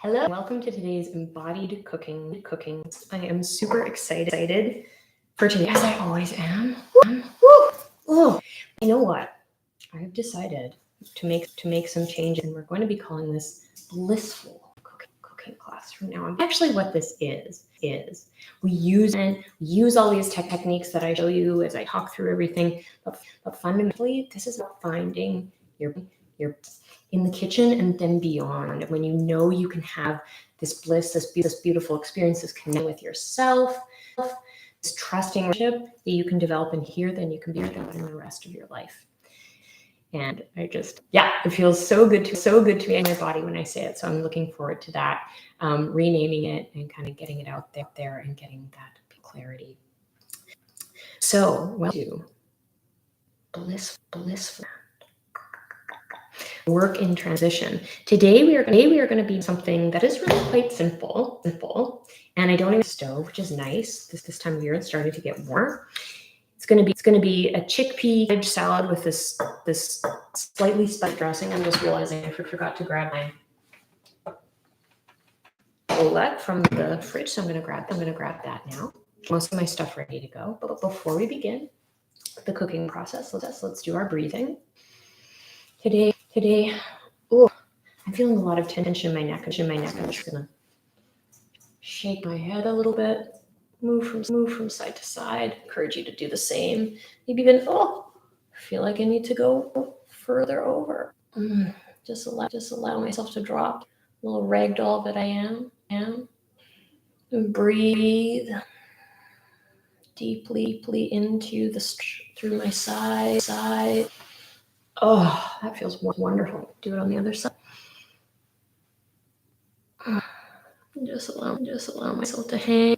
Hello, welcome to today's embodied cooking. I am super excited for today, as I always am. Oh, you know what? I've decided to make some changes, and we're going to be calling this blissful cooking class from now on. Actually, what this is we use all these techniques that I show you as I talk through everything, but fundamentally, this is about finding your in the kitchen and then beyond, when you know you can have this bliss, this beautiful experience, this connection with yourself, this trusting relationship that you can develop in here, then you can be in the rest of your life. And it feels so good to me in my body when I say it. So I'm looking forward to that, renaming it and kind of getting it out there and getting that clarity. So, blissful. Work in transition. Today we are going to be something that is really quite simple, and I don't even have a stove, which is nice. This time of year it's starting to get warm. It's going to be a chickpea salad with this slightly spiced dressing. I'm just realizing I forgot to grab my roulette from the fridge, so I'm going to grab that now. Most of my stuff ready to go. But before we begin the cooking process, let's do our breathing. Today, I'm feeling a lot of tension in my neck. I'm just gonna shake my head a little bit, move from side to side. Encourage you to do the same. Maybe even feel like I need to go further over. Just allow myself to drop, a little ragdoll that I am. And breathe deeply into through my side. Oh, that feels wonderful. Do it on the other side. Just allow myself to hang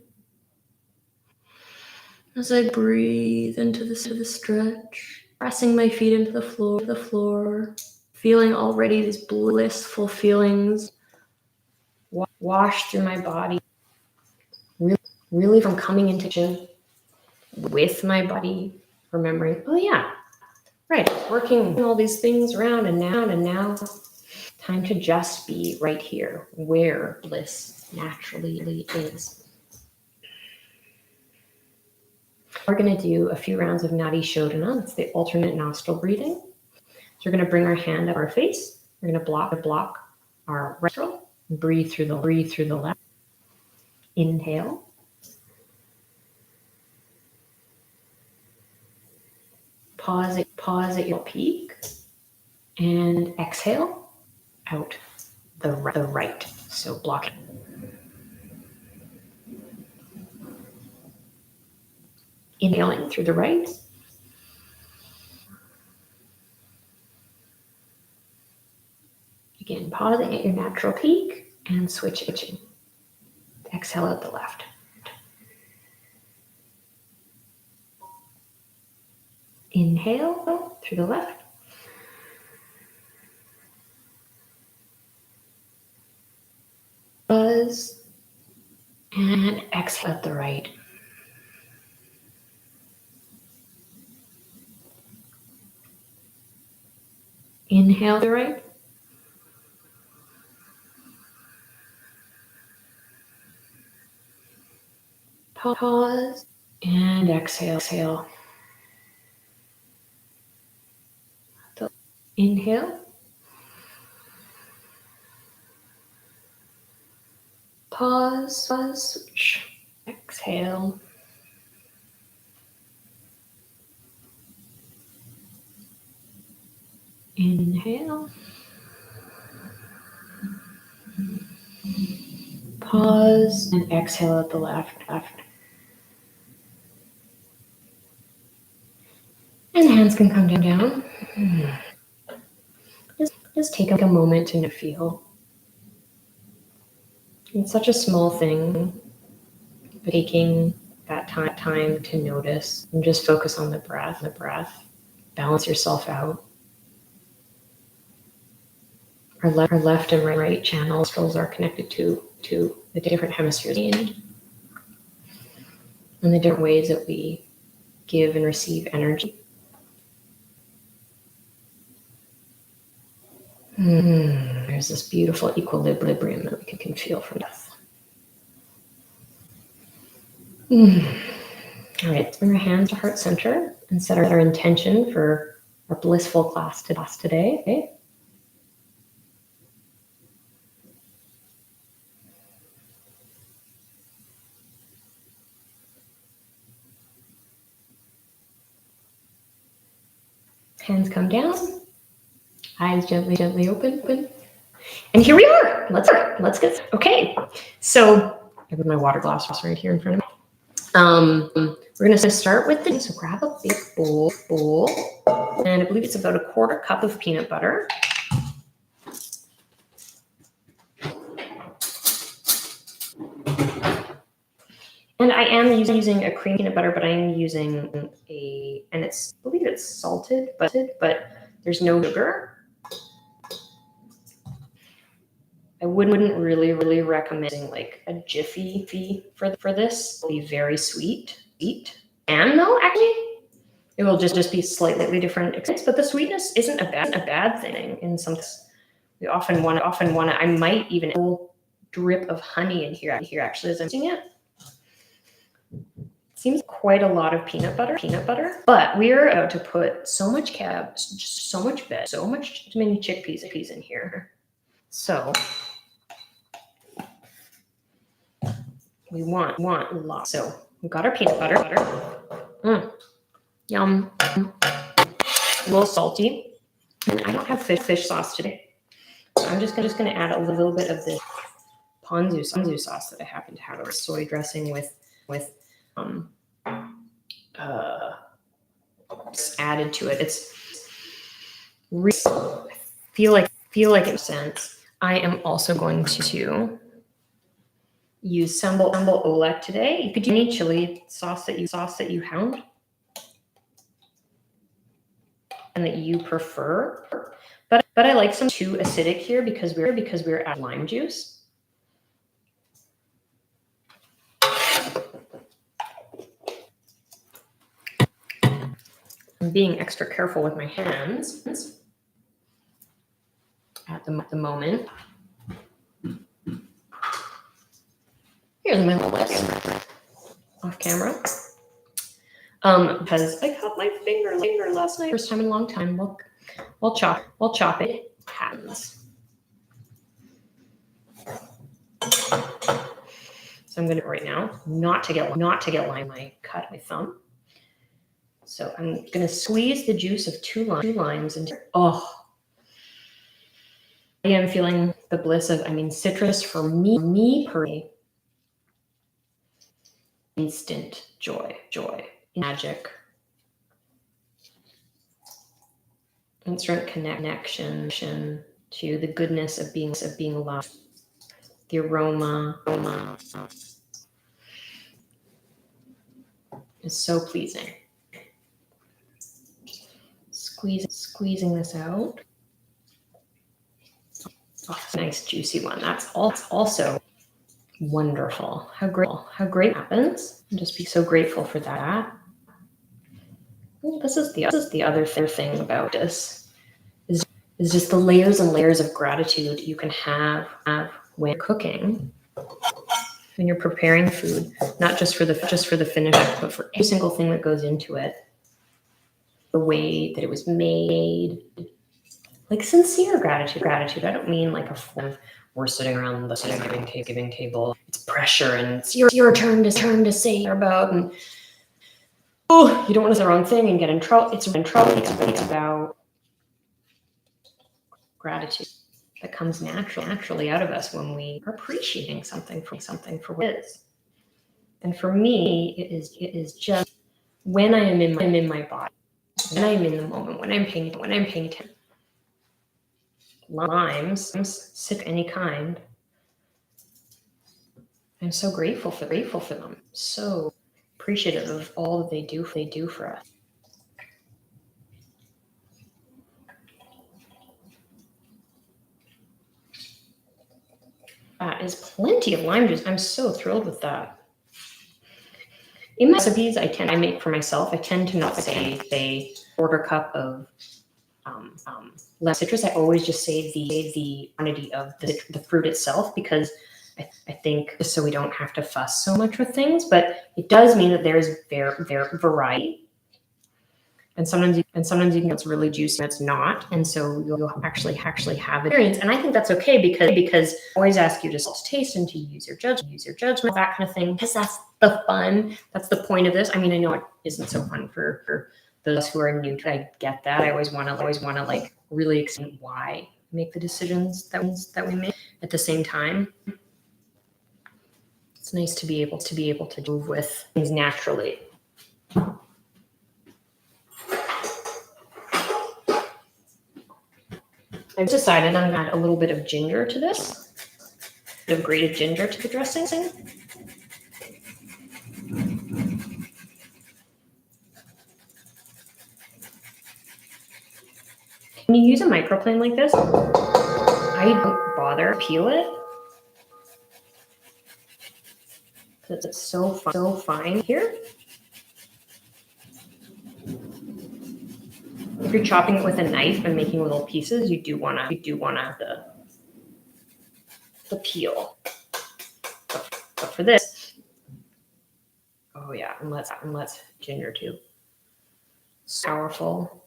as I breathe into the stretch, pressing my feet into the floor, feeling already these blissful feelings wash through my body. Really from coming into kitchen with my body, remembering, working all these things around, and now time to just be right here where bliss naturally is. We're going to do a few rounds of Nadi Shodhana. It's the alternate nostril breathing. So we're going to bring our hand up our face. We're going to block our right nostril. Breathe through the left. Inhale. Pause at your peak. And exhale out the right. So block it. Inhaling through the right. Again, pausing at your natural peak and switching. Exhale out the left. Inhale through the left. Pause and exhale out the right. Inhale the right. Pause and exhale. Inhale. Pause, switch. Exhale. Inhale. Pause and exhale at the left. And hands can come down. Just take a moment to feel. It's such a small thing, but taking that time to notice and just focus on the breath. Balance yourself out. Our left and right channels are connected to the different hemispheres and the different ways that we give and receive energy. there's this beautiful equilibrium that we can feel from this. All right, bring our hands to heart center and set our intention for our blissful class today. Okay? Hands come down, eyes gently open. And here we are. Let's get, okay. So I have my water glass right here in front of me. We're gonna start with so grab a big bowl, and I believe it's about a 1/4 cup of peanut butter. And I am using a cream peanut butter, but I am using and I believe it's salted, but there's no sugar. I wouldn't really recommend using like a Jiffy for this. It'll be very sweet. And though actually it will just be slightly different, but the sweetness isn't a bad thing in some. We often want to. I might even add a little drip of honey in here actually as I'm using it. Seems quite a lot of peanut butter, but we are about to put so much just so much too many chickpeas in here. So we want lots. So we've got our peanut butter. Yum. A little salty. And I don't have fish sauce today. So I'm just gonna add a little bit of this ponzu sauce that I happen to have, or soy dressing with added to it. It's really, feel like it makes sense. I am also going to use sambal olek today. You could use any chili sauce that you found and that you prefer. But I like some too acidic here because we're adding lime juice. I'm being extra careful with my hands at the moment. Here's my list off camera. Because I cut my finger last night, first time in a long time. Look, while chopping happens. So I'm gonna right now not to get lime. I cut my thumb. So I'm gonna squeeze the juice of two limes into. Oh, I am feeling the bliss of. Citrus for me personally. Instant joy, magic, instant connection to the goodness of being alive. The aroma is so pleasing. Squeezing this out. Oh, nice juicy one. That's also wonderful. How great happens. I'm just be so grateful for that. Well, this is the other thing about this is just the layers and layers of gratitude you can have when you're cooking, when you're preparing food, not just for the finish, but for every single thing that goes into it. The way that it was made, like sincere gratitude. I don't mean like a form of we're sitting around the giving table. It's pressure and it's your turn to say about, and oh, you don't want to say the wrong thing and get in trouble. It's about gratitude that comes naturally out of us when we are appreciating something for what it is. And for me, it is just when I am in my body, when I'm in the moment, when I'm paying attention. Limes, sip any kind. I'm so grateful for them. So appreciative of all that they do for us. That is plenty of lime juice. I'm so thrilled with that. In my recipes I make for myself, I tend to not say 1/4 cup of less citrus. I always just save the quantity of the fruit itself, because I think just so we don't have to fuss so much with things. But it does mean that there's variety. And sometimes you can get it's really juicy and it's not. And so you'll actually have experience. And I think that's okay, because I always ask you to taste and to use your judgment, that kind of thing, because that's the fun. That's the point of this. I mean, I know it isn't so fun for those who are new to it. I get that. I always want to like really explain why we make the decisions that we make. At the same time, it's nice to be able to move with things naturally. I've decided I'm gonna add a little bit of ginger to this, a bit of grated ginger to the dressing. When you use a microplane like this, I don't bother to peel it, because it's so fine here. If you're chopping it with a knife and making little pieces, you do wanna the peel. But for this, oh yeah, and let's ginger too. So powerful,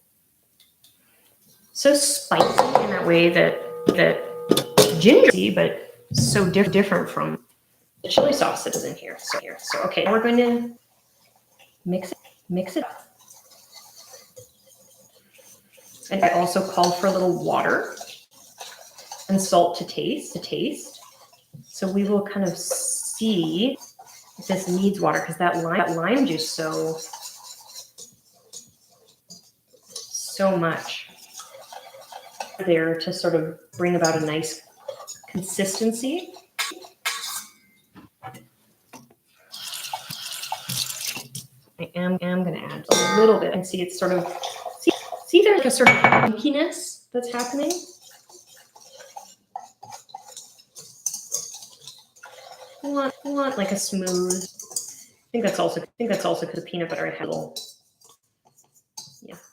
so spicy in that way that ginger, but so different from the chili sauce that is in here. So okay, now we're going to mix it up. And I also call for a little water and salt to taste. So we will kind of see if this needs water, because that lime juice so much there to sort of bring about a nice consistency. I am going to add a little bit, and see it's sort of see there's a sort of funkiness that's happening. I want like a smooth. I think that's also because the peanut butter I had a little,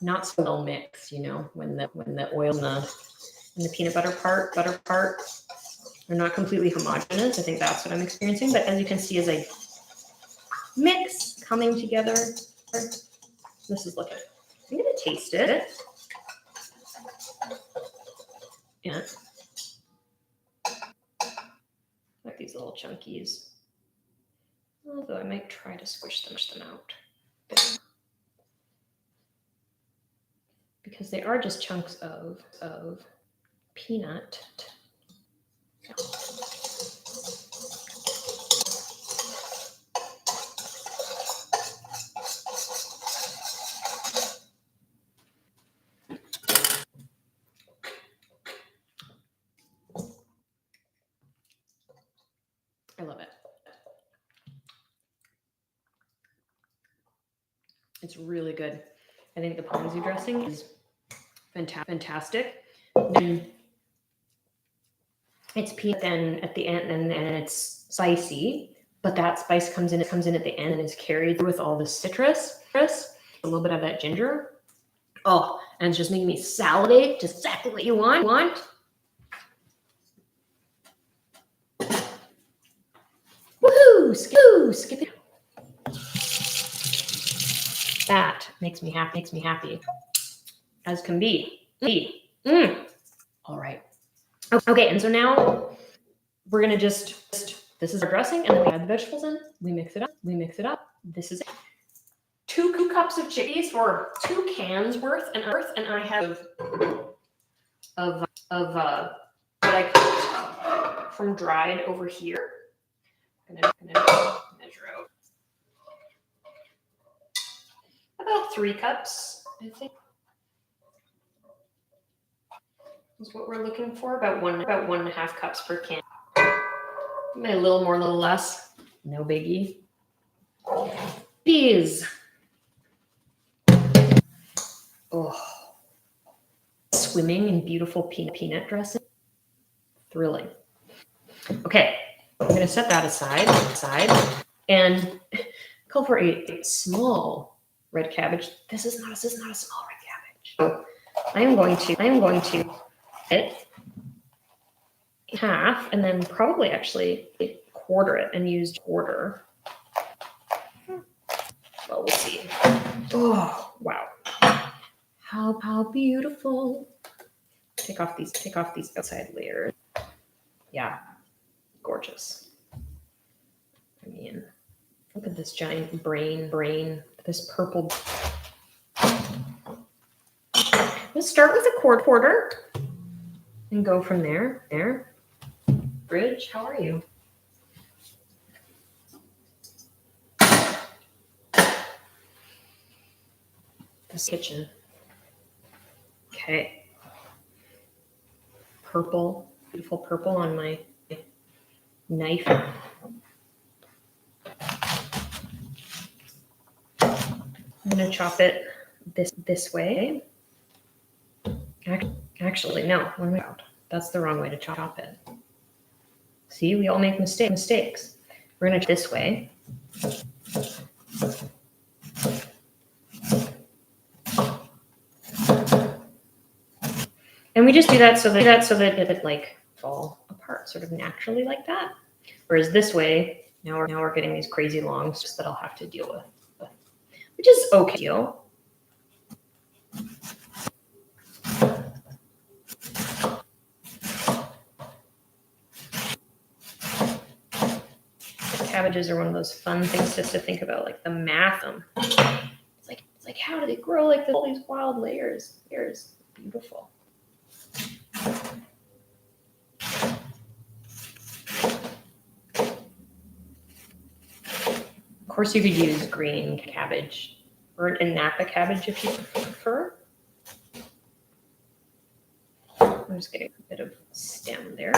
not so well mixed. You know, when the oil and the peanut butter part are not completely homogeneous. I think that's what I'm experiencing. But as you can see, as I mix coming together, this is looking. I'm going to taste it. Yeah. Like these little chunkies. Although I might try to squish them out. Because they are just chunks of peanut. I love it. It's really good. I think the ponzu dressing is fantastic. And it's peanut then at the end, and it's spicy, but that spice comes in at the end and is carried with all the citrus, a little bit of that ginger. Oh, and it's just making me salivate, just exactly what you want. Woohoo! Skip it. That makes me happy. As can be. All right. Okay, and so now we're gonna just this is our dressing, and then we add the vegetables in. We mix it up. This is 2 cups of chickpeas, or 2 cans worth, and I have of what I cooked from dried over here. I'm gonna measure out about 3 cups, I think. Is what we're looking for. About 1.5 cups per can. Maybe a little more, a little less. No biggie. Peas. Oh, swimming in beautiful peanut dressing. Thrilling. Okay, I'm going to set that aside, and call for a small red cabbage. This is not a small red cabbage. So I am going to it half and then probably actually quarter it and use quarter. Well, we'll see. Oh, wow. How beautiful. Take off these outside layers. Yeah, gorgeous. I mean, look at this giant brain, this purple. Let's start with a quarter and go from there. There. Bridge, how are you? This kitchen. Okay. Purple, beautiful purple on my knife. I'm gonna chop it this way. Actually, no, that's the wrong way to chop it. See, we all make mistakes. We're gonna this way. And we just do that so that it like fall apart sort of naturally like that. Whereas this way, now we're getting these crazy longs that I'll have to deal with, which is okay. Deal. Cabbages are one of those fun things just to think about, like the math of them. It's like how do they grow like all these wild layers? Layers, beautiful. Of course, you could use green cabbage or a Napa cabbage if you prefer. I'm just getting a bit of stem there.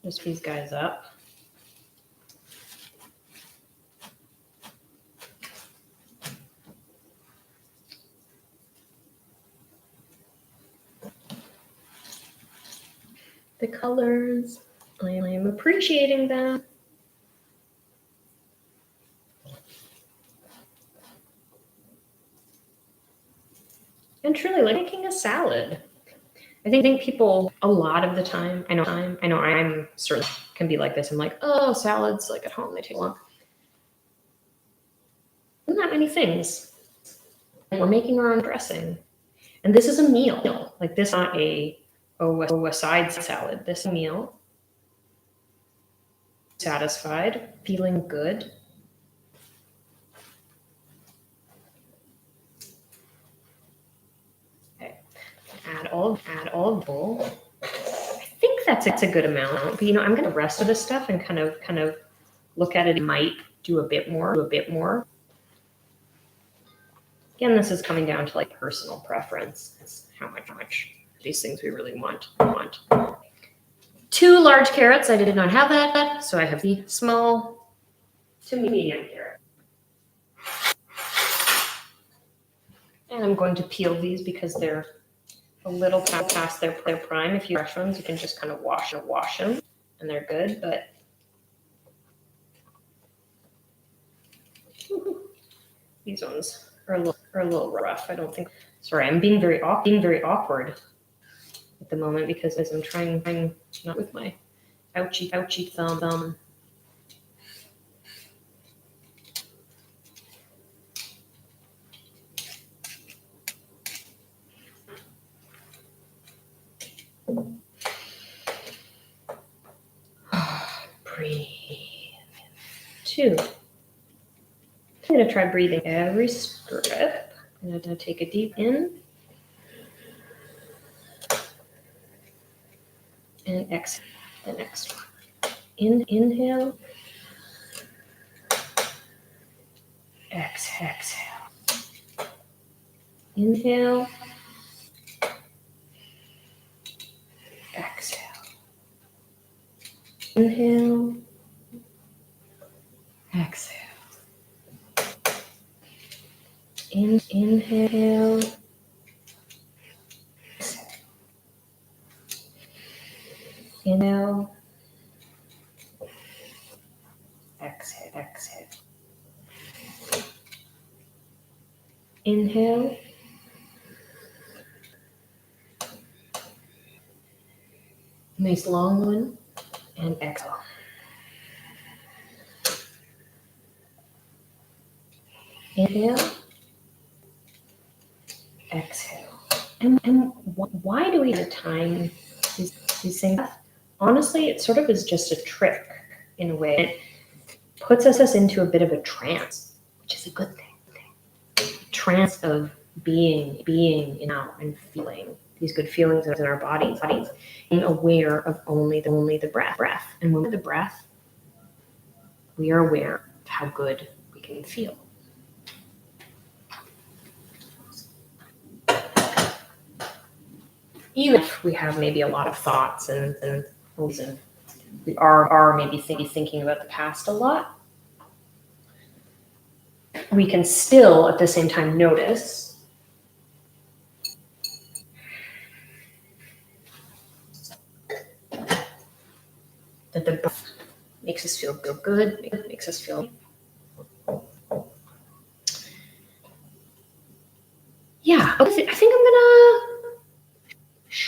Just these guys up. The colors, I am appreciating them. And truly, like making a salad. I think people a lot of the time, I know I'm certainly can be like this. I'm like, oh, salads like at home, they take long. Not that many things. And we're making our own dressing. And this is a meal. Like this is not a side salad. This is a meal. Satisfied, feeling good. Okay. Add all of bowl. I think that's a good amount. But I'm gonna rest of this stuff and kind of look at it. Might do a bit more. Again, this is coming down to like personal preference. It's how much these things we really want. 2 large carrots. I did not have that, so I have the small to medium carrot. And I'm going to peel these because they're a little past their prime. If you fresh ones, you can just kind of wash them, and they're good. But these ones are a little rough. I don't think. Sorry, I'm being very awkward at the moment because as I'm trying not with my ouchy thumb. Breathe. 2. I'm going to try breathing every strip. I'm going to take a deep in and exhale the next one. Inhale. Exhale. Inhale. Exhale. Inhale. Exhale. Inhale. Inhale. Exhale, exhale. Inhale. Nice long one. And exhale. Inhale. Exhale. And why do we at a time these things? Honestly, it sort of is just a trick in a way. It puts us into a bit of a trance, which is a good thing. Trance of being in now and feeling these good feelings in our bodies, being aware of only the breath. And when we're the breath, we are aware of how good we can feel. Even if we have maybe a lot of thoughts and we are maybe thinking about the past a lot, we can still at the same time notice that the breath makes us feel good, makes us feel. Yeah, I think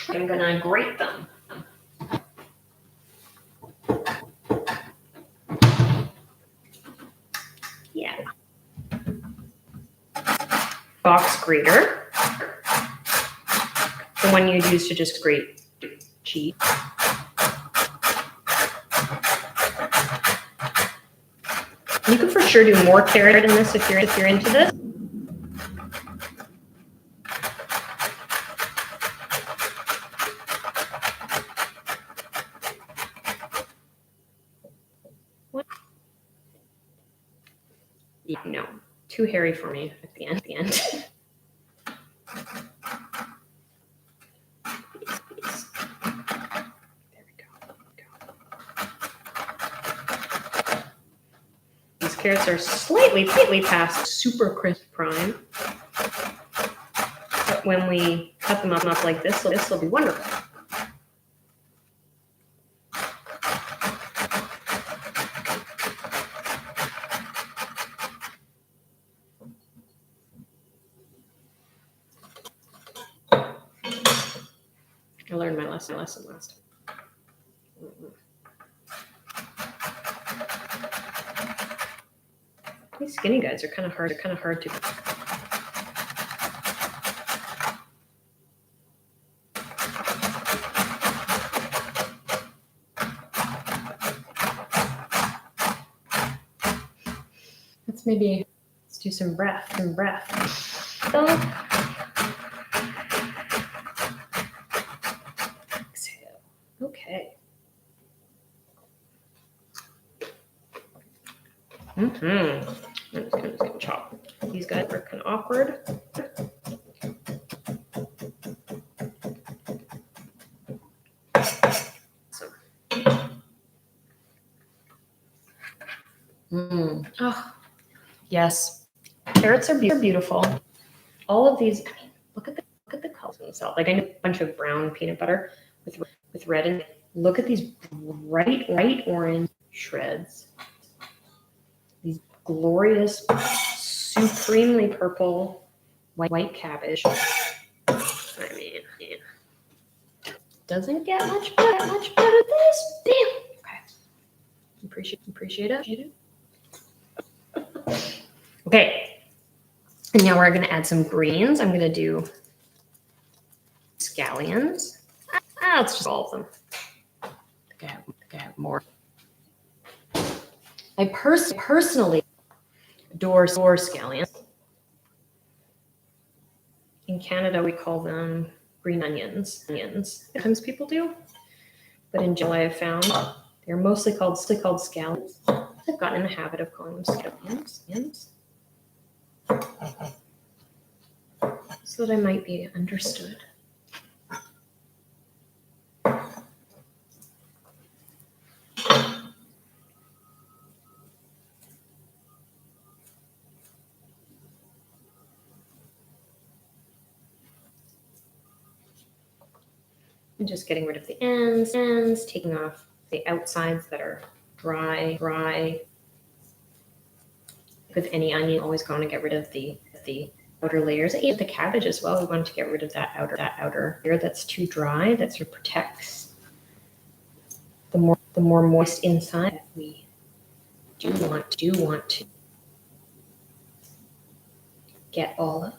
I'm gonna grate them. Yeah. Box grater. The one you use to just grate cheese. You can for sure do more carrot in this if you're into this. What? Yeah, no, too hairy for me at the end. There we go. These carrots are slightly past super crisp prime. But when we cut them up like this will be wonderful. I learned my lesson last time. These skinny guys are kind of hard to. Let's do some breath. So, exhale. Okay. I'm just gonna chop. These guys are kind of awkward. Oh, yes. Carrots are beautiful. All of these, I mean, look at the colors themselves. Like I know a bunch of brown peanut butter with red in it. Look at these bright orange shreds. These glorious, supremely purple white cabbage. I mean, doesn't get much better than this. Damn. Okay. Appreciate it. Okay. And now we're gonna add some greens. I'm gonna do scallions. Let's just all of them. I think I have more. I personally adore scallions. In Canada, we call them green onions. Sometimes people do, but in July I found they're mostly called scallions. I've gotten in the habit of calling them scallions, so that I might be understood. And just getting rid of the ends, taking off the outsides that are dry. With any onion, always going to get rid of the outer layers. Even the cabbage as well, we want to get rid of that outer layer that's too dry, that sort of protects the more moist inside that we do want to get all of.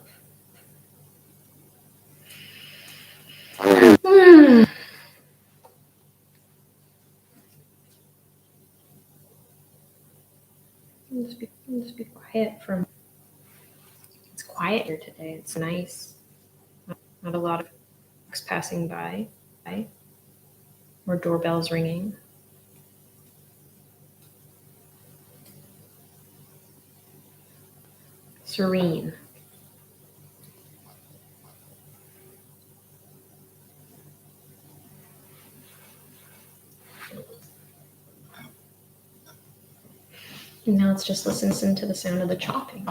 Just be quiet for. It's quiet here today. It's nice. Not a lot of folks passing by, or doorbells ringing. Serene. And now let's just listen to the sound of the chopping.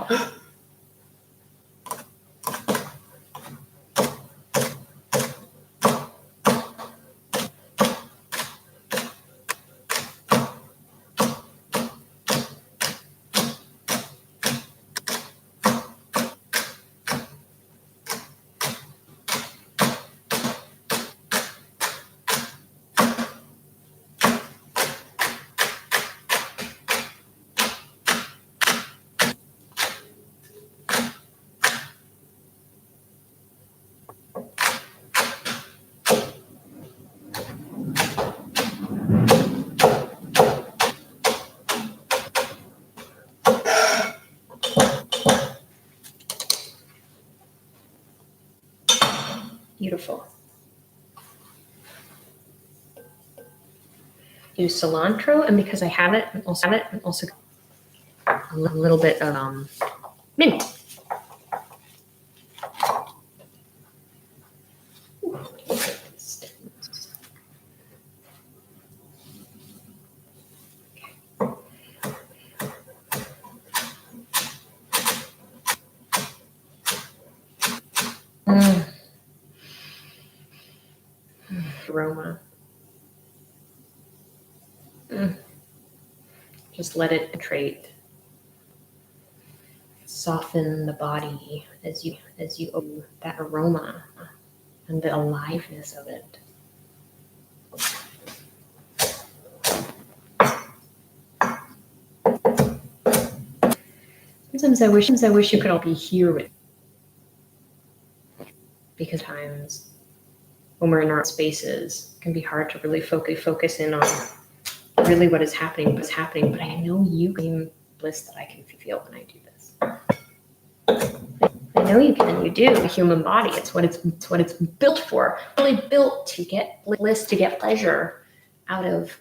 Beautiful. Use cilantro, and because I have it, also a little bit of mint. Aroma. Just let it penetrate. Soften the body as you open that aroma and the aliveness of it. Sometimes I wish you could all be here with me. Because times when we're in our spaces, it can be hard to really focus in on really what's happening. But I know you can bliss that I can feel when I do this. I know you can. You do. The human body. It's what it's built for. Really built to get bliss, to get pleasure out of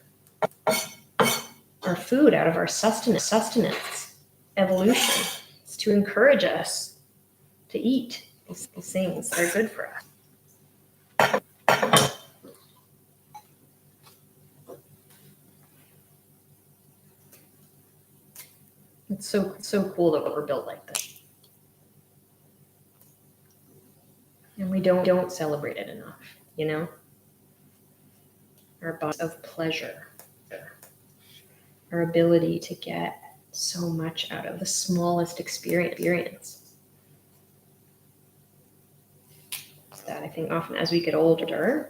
our food, out of our sustenance, evolution. It's to encourage us to eat these things that are good for us. It's so cool that we're built like this. And we don't celebrate it enough, you know? Our body of pleasure, our ability to get so much out of the smallest experience. That I think often as we get older,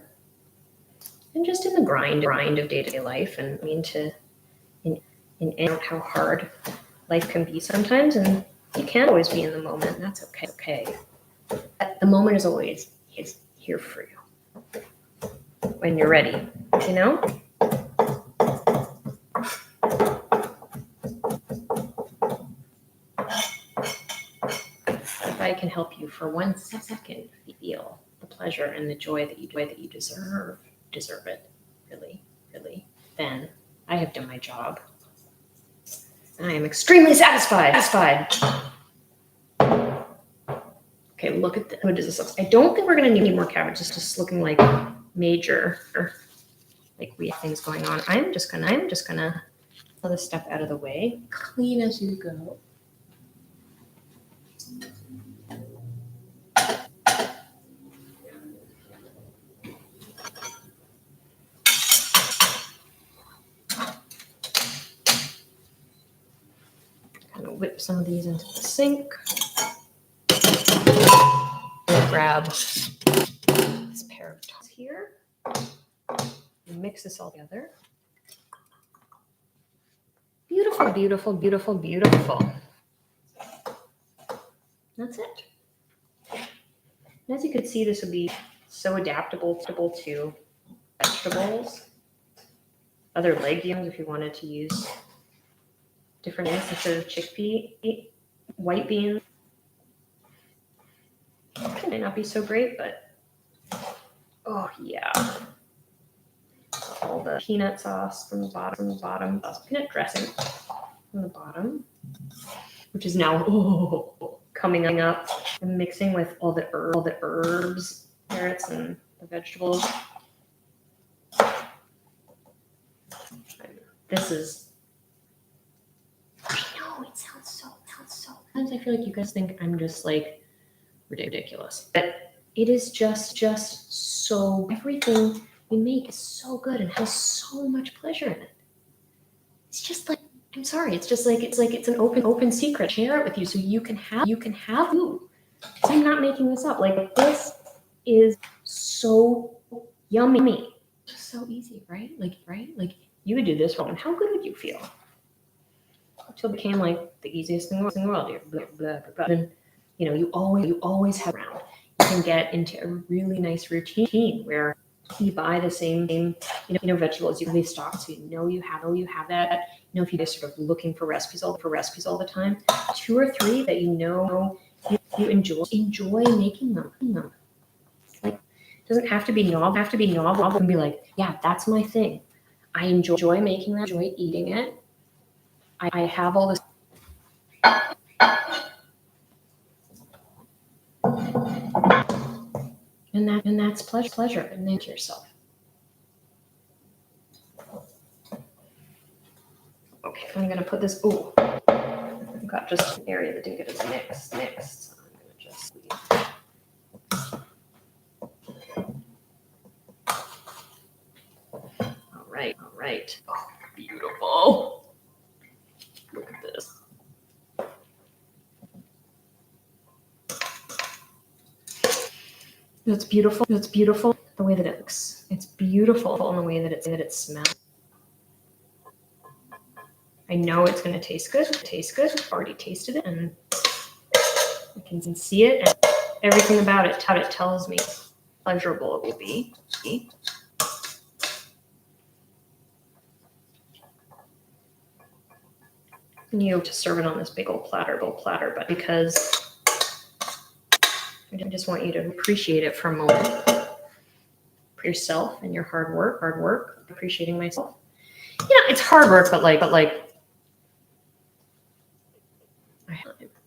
and just in the grind of day-to-day life, and I mean in how hard life can be sometimes, and you can't always be in the moment, and that's okay. But the moment is always here for you when you're ready, you know? If I can help you for 1 second feel the pleasure and the joy that you deserve it, really, then I have done my job. I am extremely satisfied. Okay, look at what does this look like? I don't think we're going to need more cabbage. It's just looking like major, like we have things going on. I'm just gonna pull this stuff out of the way, clean as you go. gonna whip some of these into the sink. Grab this pair of tongs here. Mix this all together. Beautiful, beautiful, beautiful, beautiful. That's it. And as you can see, this would be so adaptable to vegetables, other legumes if you wanted to use different things instead of chickpea, white beans. It might not be so great, but oh yeah. All the peanut sauce from the bottom, peanut dressing from the bottom, which is now coming up and mixing with all the herbs, carrots, and the vegetables. This is, I know it sounds so. Sometimes I feel like you guys think I'm just like ridiculous, but it is just so, everything we make is so good and has so much pleasure in it. It's just like, I'm sorry, it's just like it's an open secret. Share it with you so you can have food. So I'm not making this up. Like, this is so yummy. Just so easy, right? Like you would do this one. How good would you feel? Until it became like the easiest thing in the world. You're blah, blah, blah, blah. And you know, you always have around. You can get into a really nice routine where you buy the same vegetables. You have these stocks, so you know you have that. You know, if you're just sort of looking for recipes all the time, 2 or 3 that you know you enjoy making them. Like, it doesn't have to be novel. It can be like, yeah, that's my thing. I enjoy making that. Enjoy eating it. I have all this. And that's pleasure, and then to yourself. Okay, I'm gonna put this. Oh, I've got just an area that didn't get as mixed. So I'm gonna just leave. All right. Oh, beautiful. Look at this. It's beautiful the way that it looks. It's beautiful in the way that it smells. I know it's going to taste good. I've already tasted it, and I can see it, and everything about it tells me how pleasurable it will be. And you to serve it on this big old platter, but because I just want you to appreciate it for a moment. For yourself and your hard work, appreciating myself. Yeah, it's hard work, but like,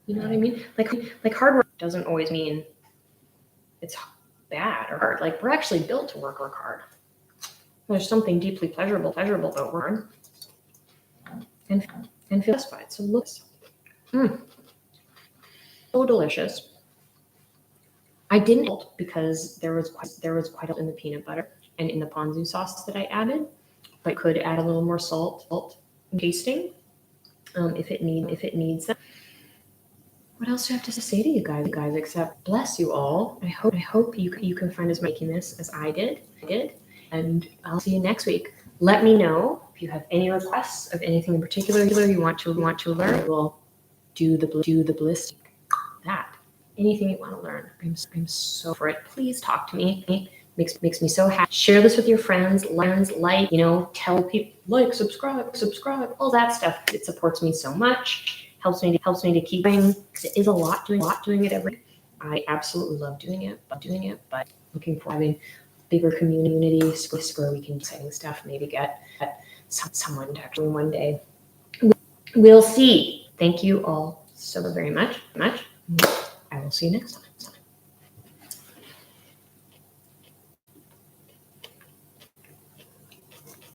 you know what I mean? Like hard work doesn't always mean it's bad or hard. Like, we're actually built to work hard. There's something deeply pleasurable about work and feel satisfied. So look, so delicious. I didn't because there was quite a lot in the peanut butter and in the ponzu sauce that I added, but could add a little more salt tasting if it needs that. What else do I have to say to you guys except bless you all. I hope you can find as making this as I did, and I'll see you next week. Let me know if you have any requests of anything in particular you want to learn. We'll do the bliss. That. Anything you want to learn, I'm so for it. Please talk to me. Makes me so happy. Share this with your friends. Like, tell people, subscribe, all that stuff. It supports me so much. Helps me to keep going. It is a lot doing it every. I absolutely love doing it, but looking for having bigger communities where we can do exciting stuff. Maybe get someone to actually one day. We'll see. Thank you all so very much. I will see you next time.